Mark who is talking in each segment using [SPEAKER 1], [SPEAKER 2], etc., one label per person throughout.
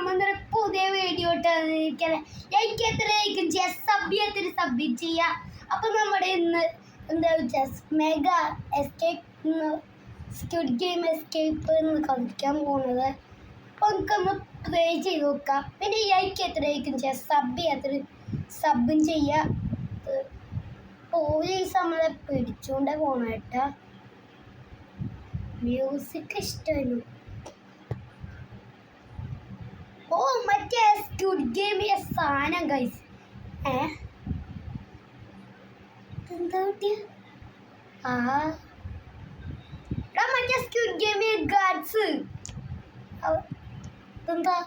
[SPEAKER 1] നമ്മുടെ പുതിയ വീഡിയോ എനിക്ക് എത്രയായിരിക്കും സബ്മിറ്റ് ചെയ്യാം. അപ്പം നമ്മുടെ ഇന്ന് എന്താ വെച്ചാൽ mega escape squid game escape എന്ന് കളിക്കാൻ പോകുന്നത്. അപ്പോൾ നമുക്കൊന്ന് പ്ലേ ചെയ്ത് നോക്കാം. പിന്നെ എനിക്ക് എത്രയായിരിക്കും സബും ചെയ്യാം. പോലീസ് നമ്മളെ പിടിച്ചുകൊണ്ട് പോകണം കേട്ടോ. മ്യൂസിക് ഇഷ്ടമായിരുന്നു. ഓ മറ്റേ സ്ക്വിഡ് ഗെയിമിലെ സാധനം ഗൈസ്. എന്താ കിട്ടിയ മറ്റേ സ്ക്വിഡ് ഗെയിമിലെ ഗാഡ്സ്. എന്താ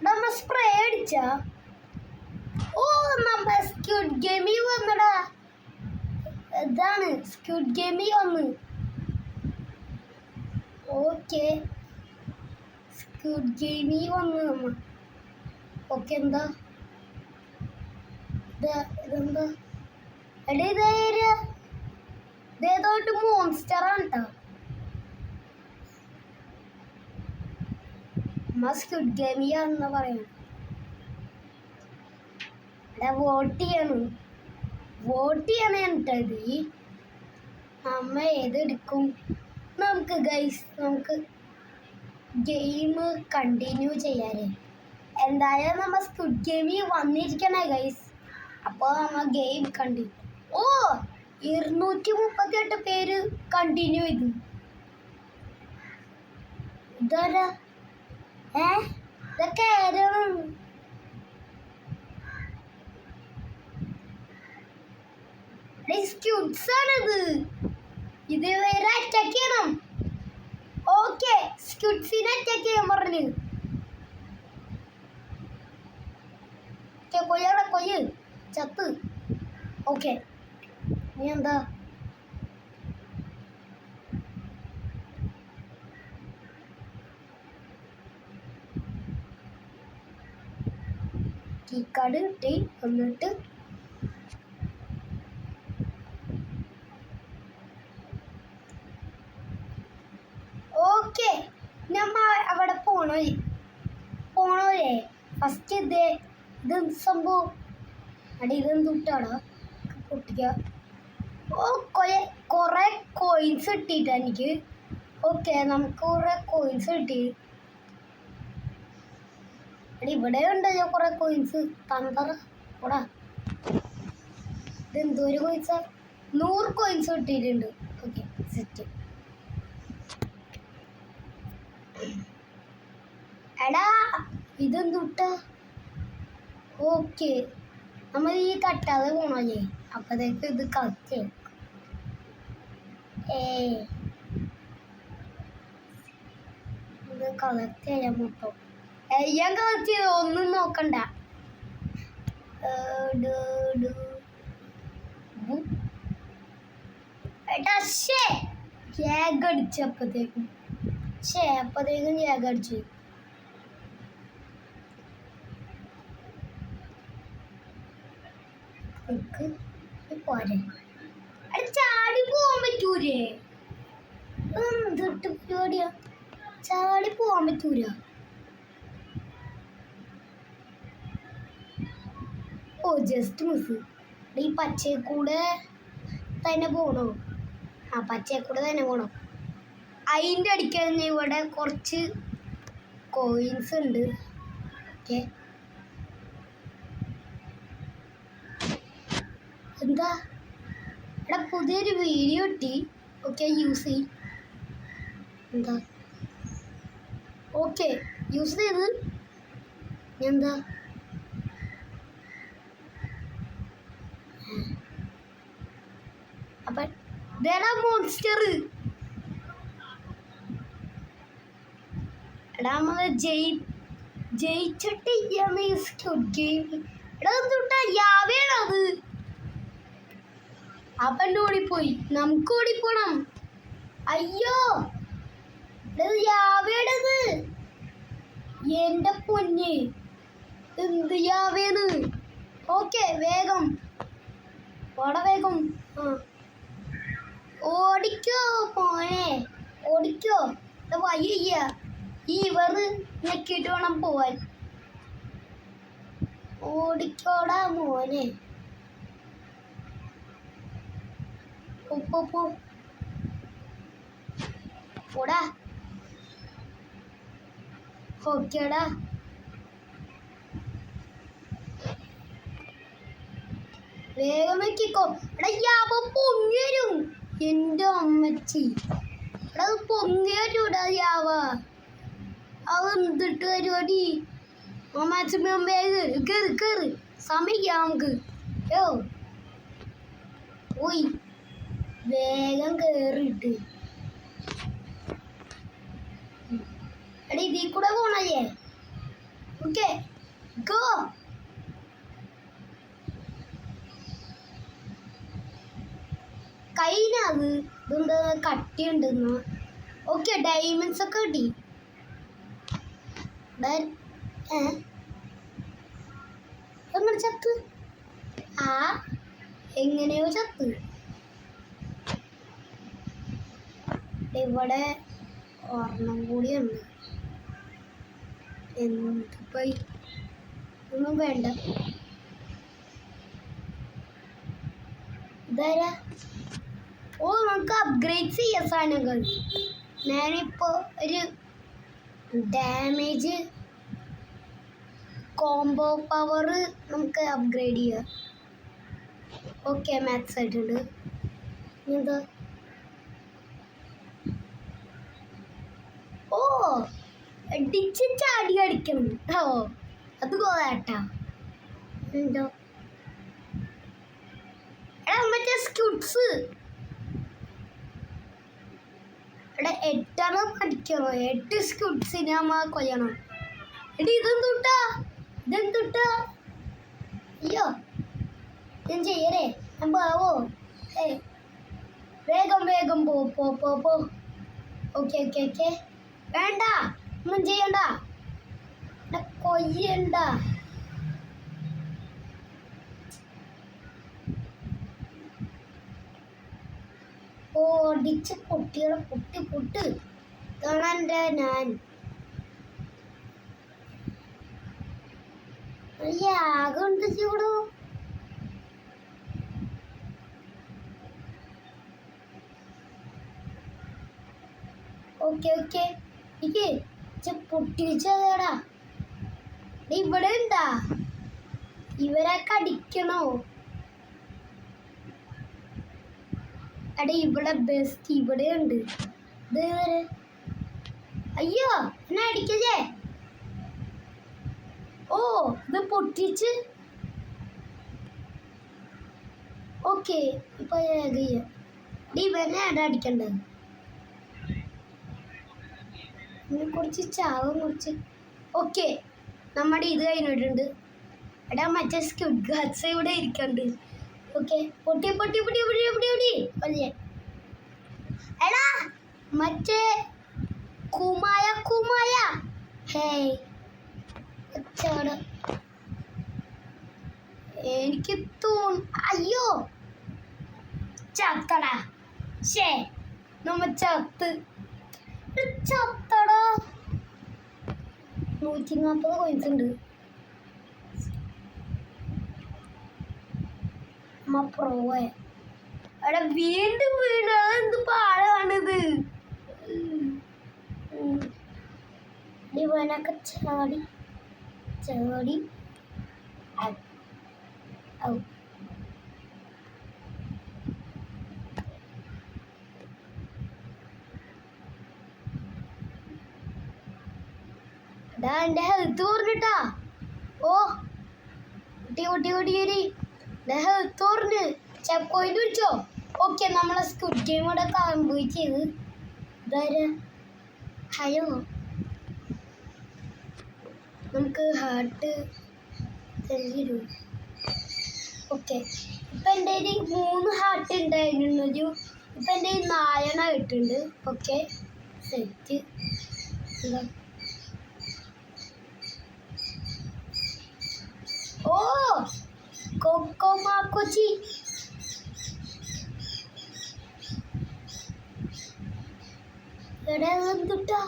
[SPEAKER 1] നമ്മ സ്പ്രേ അടിച്ച. ഓ നമ്മ സ്ക്വിഡ് ഗെയിമിൽ വന്നടാ. ഇതാണ് സ്ക്വിഡ് ഗെയിമിൽ വന്ന്. ഓക്കെ സ്ക്വിഡ് ഗെയിമിൽ വന്ന് നമ്മൾ. ഓക്കെ എന്താ ഇതെന്താ ഇതേതോട്ട് മോൺസ്റ്ററാണ് കേട്ടോ. നമ്മ സ്ക്വിഡ് ഗെയിമിയാണെന്ന് പറയണം. വോട്ട് ചെയ്യണം കേട്ടോ. ഇത് നമ്മ ഏതെടുക്കും? നമുക്ക് ഗൈസ് നമുക്ക് ഗെയിം കണ്ടിന്യൂ ചെയ്യാനേ. എന്തായാലും നമ്മൾ സ്ക്വിഡ് ഗെയിമിൽ വന്നിരിക്കണേ ഗൈസ്. അപ്പോൾ നമ്മൾ ഗെയിം കണ്ടിന്യൂ. ഓ 238 പേര് കണ്ടിന്യൂ ചെയ്തു. ഇതാരാ? ഇതൊക്കെ ആരാണ്? സ്ക്വിഡ്സാണിത്. ഇത് വരെ അറ്റാക്ക് ചെയ്യണം. ഓക്കെ സ്ക്വിഡ്സിനെ അറ്റാക്ക് ചെയ്യാൻ പറഞ്ഞു. കൊയ്യ് ചത്ത്. ഓക്കെ നീ എന്താ കീക്കാർഡ് കിട്ടി. എന്നിട്ട് ഓക്കെ നമ്മ അവിടെ പോണേ. ഫസ്റ്റ് ഇത് സംഭവം ഇതെന്തുട്ടാടാ പൊട്ടിക്ക. ഓ കുറെ കോയിൻസ് കിട്ടിയിട്ടാ എനിക്ക്. ഓക്കെ നമുക്ക് കുറെ കോയിൻസ് കിട്ടി. ഇവിടെ ഉണ്ടല്ലോ കുറെ കോയിൻസ്. കൂടാ ഇതെന്തോരു കോയിൻസാ? 100 കോയിൻസ് കിട്ടിയിട്ടുണ്ട്. Okay set. എടാ ഇതെന്തുട്ടാ? ഓക്കെ നമ്മൾ ഈ തട്ടാതെ പോണല്ലേ. അപ്പത്തേക്ക് ഇത് കളക്ട് ചെയ്യും. ഇത് കളക്ട് ചെയ്യാൻ മൊത്തം ഞാൻ കളക്ട് ചെയ്ത് ഒന്നും നോക്കണ്ട. ഏട്ടാ ഗ്യാഗ് അടിച്ചു. അപ്പത്തേക്കും ഗ്യാഗ് അടിച്ചു. പോരെ ചാടി പോവാൻ പറ്റൂലേ? എന്തിട്ട് പരിപാടിയാ? ചാടി പോവാൻ പറ്റൂല. ഓ ജസ്റ്റ് മിസ്. ഈ പച്ചക്കൂടെ തന്നെ പോണോ? പച്ചക്കൂടെ തന്നെ പോണോ? അതിൻ്റെ അടിക്കാൻ ഇവിടെ കുറച്ച് കോയിൻസ് ഉണ്ട്. ഓക്കെ എന്താ എടാ പുതിയൊരു വീഡിയോ കിട്ടി. ഓക്കെ യൂസ് ചെയ്. എന്താ ഓക്കെ യൂസ് ചെയ്ത് എന്താ അപ്പം ഇതേടാ മോൺസ്റ്റർ. എടാ നമ്മള് ജയിച്ചിട്ട് എടാ തൊട്ടാ യാവേണത്. അവൻ ഓടിപ്പോയി. നമുക്ക് ഓടിപ്പോണം. അയ്യോ യാവേടത്. എൻ്റെ പൊന്ന് എന്ത് യാവേന്ന്. ഓക്കെ വേഗം വേഗം ഓടിക്കോ മോനെ ഓടിക്കോ. വയ്യ ഇവർ ഞെക്കിയിട്ട് വേണം പോവാൻ. ഓടിക്കോടാ മോനെ. പോടാ. ഓക്കേടാ. വേഗം വെക്കിക്കോ. എടാ യാവ പൊങ്ങി വരും. എൻ്റെ അമ്മച്ചി. എടാ അത് പൊങ്ങി വരൂടാ യാവ. അവ എന്തിട്ട് പരിപാടി. മാക്സിമം വേഗം കേറ്. സമയം നമുക്ക്. ഓയ് വേഗം കേറിട്ട്. എടാ ഇതിൽ കൂടെ പോണല്ലേ. Okay go. കയ്യിനത് ഇതെന്താ കട്ടിയുണ്ടെന്ന്. ഓക്കെ ഡയമണ്ട്സ് ഒക്കെ കിട്ടി. എങ്ങനെ ചത്ത്? എങ്ങനെയോ ചത്ത്. ഇവിടെ ഒരെണ്ണം കൂടിയുണ്ട്. എന്തിപ്പോയി ഒന്നും വേണ്ട. ഇതാരാ? ഓ നമുക്ക് അപ്ഗ്രേഡ് ചെയ്യാം സാധനങ്ങൾ. ഞാനിപ്പോൾ ഒരു ഡാമേജ് കോംബോ പവർ നമുക്ക് അപ്ഗ്രേഡ് ചെയ്യാം. ഓക്കെ മാക്സ് ആയിട്ടുണ്ട്. എന്താ? ഓ അടിച്ച് ചാടി അടിക്കണം. ഓ അത് കോതാട്ടാ. എന്തോ എടാ മറ്റേ സ്ക്യൂട്ട്സ്. എടാ 8 അടിക്കണോ? 8 സ്ക്യൂട്ട്സിനെ നമ്മ കൊല്ലണം. എടി ഇതെന്തുട്ടാ? അയ്യോ ഞാൻ ചെയ്യരേ. ഞാൻ പോവോ? വേഗം പോ. ഓക്കെ വേണ്ട ഒന്നും ചെയ്യണ്ട. കൊയ്യണ്ട. ഓ അടിച്ച് പൊട്ടികളെ പൊട്ട് കാണാൻ്റെ ഞാൻ. ആകെ ഉണ്ട് ചൂടോ. ഓക്കെ പൊട്ടിച്ചതാടാ. ഇവിടെ ഉണ്ടാ. ഇവരൊക്കെ അടിക്കണോ? എടാ ഇവിടെ ബെസ്റ്റ് ഇവിടെ ഉണ്ട്. അയ്യോ എന്നെ അടിക്കല്ലേ. ഓ ഇത് പൊട്ടിച്ച്. ഓക്കെ ഇപ്പൊ ഇവനെ അടിക്കണ്ടത്. കുറച്ച് ചാവും കുറച്ച്. ഓക്കെ നമ്മുടെ ഇത് കഴിഞ്ഞിട്ടുണ്ട്. എടാ മറ്റേ സ്ക്വിഡ് ഗാർഡ്സ് ഇവിടെ ഇരിക്കണ്ട്. ഓക്കെ പൊട്ടി എടാ മറ്റേ കുമായ ഹേയ് എനിക്ക് അയ്യോ ചത്തടാ. നമ്മ ചത്തടാ. 140 കോയിൻസ് ഉണ്ട്. പ്രോയെ അവിടെ വീണ്ടും എന്ത് പാടാണിത്. ഇവനൊക്കെ ചാടി എൻ്റെ ഹെൽത്ത് പറഞ്ഞിട്ടാ. ഓ കുട്ടി ഹെൽത്ത് പറഞ്ഞ് ചെക്ക് പോയിന്റ് വിളിച്ചോ. ഓക്കെ നമ്മളെ സ്ക്വിഡ് ഗെയിം ഇവിടെ കംപ്ലീറ്റ് ചെയ്ത്. ഹലോ നമുക്ക് ഹാർട്ട് തരൂ. ഓക്കെ ഇപ്പം എൻ്റെ കയ്യിൽ 3 ഹാർട്ട് ഉണ്ടായിരുന്നു. ഇപ്പം എൻ്റെ കയ്യിൽ 4 ആയിട്ടുണ്ട്. Okay set. ഓ കൊച്ചി എന്തുട്ടാ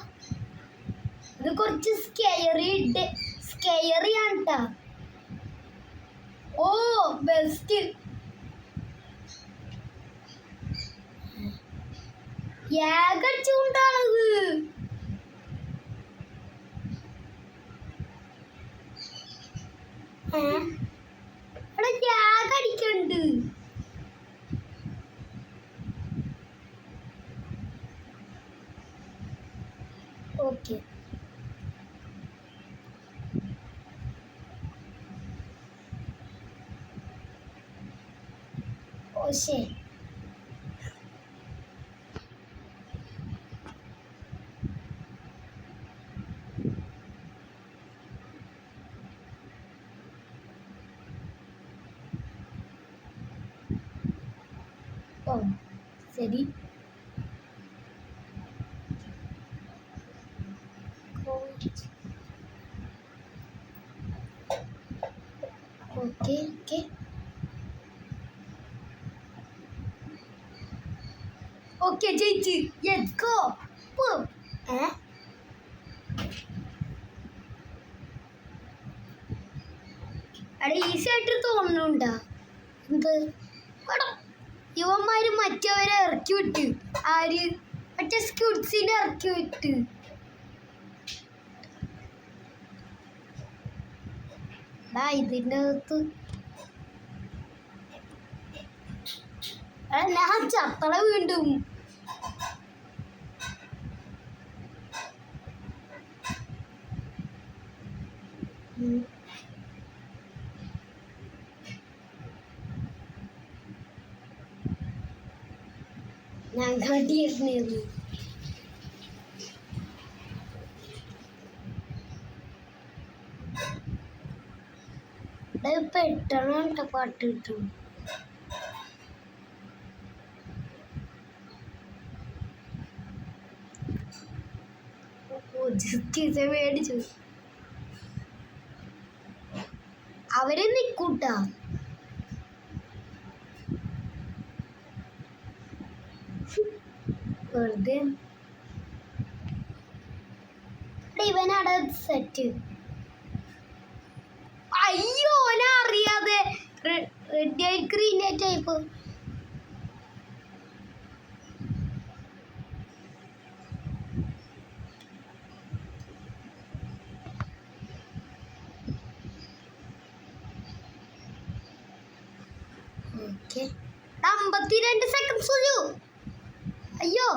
[SPEAKER 1] ഇത് കുറച്ച് സ്കെയറി ആണ് ട്ടാ. ഓ ബെസ്റ്റ്. യാഗടിച്ചുകൊണ്ടാണത്. അവിടെ യാഗടിക്കണ്ട്. ഓക്കെ ഓ ശരി. ഓ ശരി. ഓക്കെ ഓക്കെ ഓക്കെ ജയിച്ച്. Let's go. അവിടെ ഈസി ആയിട്ട് തോന്നുന്നുണ്ടാ എന്ത്? എടാ ഇവന്മാര് മറ്റവരെ ഇറക്കി വിട്ട്. ആര്? മറ്റേ സ്ക്യൂട്സിനെ ഇറക്കി വിട്ട്. ഇതിൻ്റെ അകത്ത് ഞാൻ ചത്തള വീണ്ടും. ഞാൻ കണ്ടിരുന്നു. പെട്ടെന്ന് പാട്ട് കിട്ടും. മേടിച്ചു. അവരെ നിക്കൂട്ടാ. വെറുതെ ഇവനാടെ സെറ്റ്. അയ്യോ ഓനെ അറിയാതെ റെഡ് ആയിട്ട് ഗ്രീൻ ആയിട്ട് ആയിപ്പോ. ഓക്കെ 52 സെക്കൻഡ്സ് ഉള്ളൂ. അയ്യോ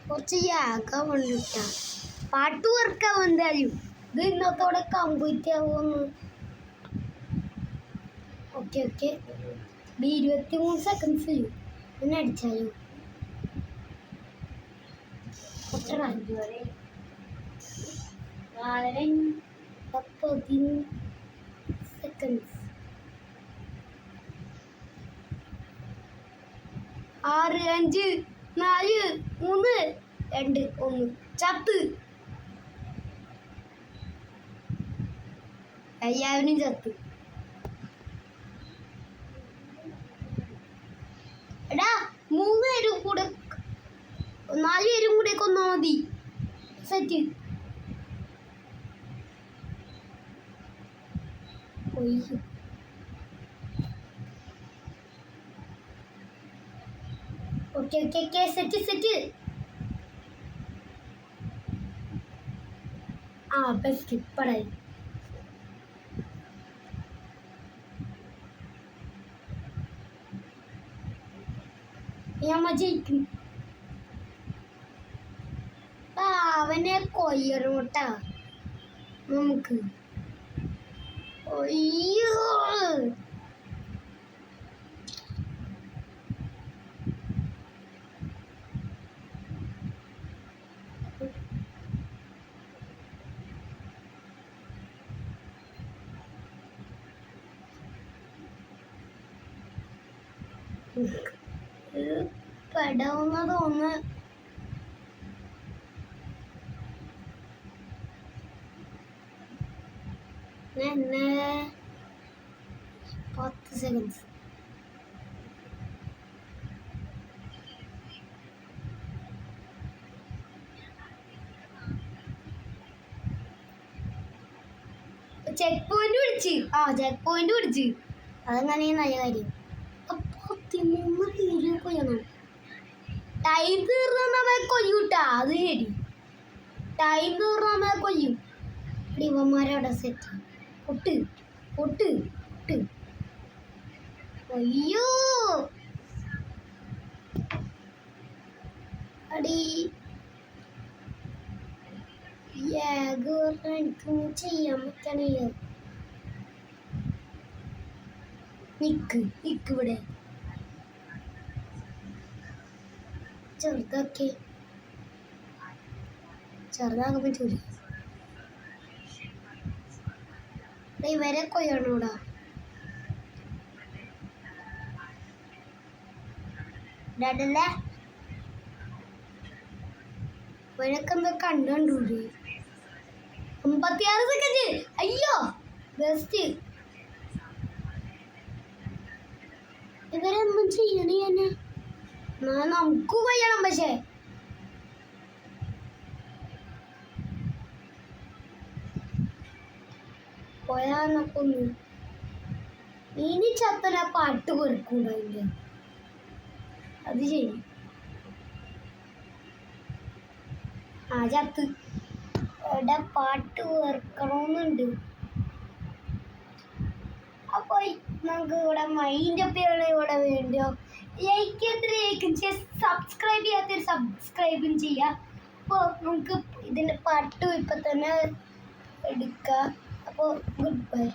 [SPEAKER 1] കുറച്ച് യാഗം കൊണ്ടിട്ട പാട്ട് വർക്കാം. എന്തായാലും ഇത് ഇന്നത്തോടെ കംപ്ലീറ്റ് ആവുമെന്ന്. ഓക്കെ ഓക്കെ 23 സെക്കൻഡ്സ് ചെയ്യും. പിന്നെ അടിച്ചാലോ? എത്ര 15 സെക്കൻഡ്സ്. 6 5 4 3 2 1 ചത്ത്. എല്ലാവരും ചത്ത്. എടാ 3 പേരും കൂടെ 4 പേരും കൂടെ കൊന്നാ മതി. Set. Okay okay okay set set. ആ ബെസ്റ്റ് പടായി. ഞാൻ ജയിക്കും. അവനെ കൊല്ലറോട്ടാ നമുക്ക്. അയ്യോ പെടാവുന്ന തോന്നുന്നു. എന്നെ 10 സെക്കൻഡ്സ്. ചെക്ക് പോയിന്റ് പിടിച്ച് അതങ്ങനെ നല്ല കാര്യം. അപ്പൊ 13 പേര് കൊല്ലണം. ടൈം തീർന്ന നമ്മളെ കൊല്ലൂട്ടാ. അത് ശരി, ടൈം തീർന്ന നമ്മളെ കൊല്ലും. ഇവന്മാരവിടെ സെറ്റ് പൊട്ട് പൊട്ട് പൊട്ട്. അയ്യോ അടി എനിക്കൊന്നും ചെയ്യാൻ പറ്റണേ. നിക്ക് ഇവിടെ ചെറുതാക്കാൻ പറ്റൂല. ഇവരെ കൊയ്യണോടാ. ഡാഡല്ലേ ഇവരൊക്കെ എന്താ കണ്ടൂടെ. 56 സെക്കൻഡ്. അയ്യോ ബെസ്റ്റ്. ഇവരൊന്നും ചെയ്യണേ തന്നെ. നമുക്ക് കൊയ്യണം. പക്ഷേ പോയാന്നൊക്കൊന്നു ഇനി ചത്തന പാട്ട് കൊടുക്കൂടായില്ല. അത് ശരി. ചത്ത് ഇവിടെ പാട്ട് വെറുക്കണമെന്നുണ്ട്. അപ്പൊ നമുക്ക് ഇവിടെ മൈൻഡ് പേരാണ് ഇവിടെ വേണ്ടോ. സബ്സ്ക്രൈബ് ചെയ്യാത്തൊരു സബ്സ്ക്രൈബും ചെയ്യാം. അപ്പോൾ നമുക്ക് ഇതിൻ്റെ പാട്ട് ഇപ്പം തന്നെ എടുക്കാം. അപ്പോൾ ഗുഡ് ബൈ.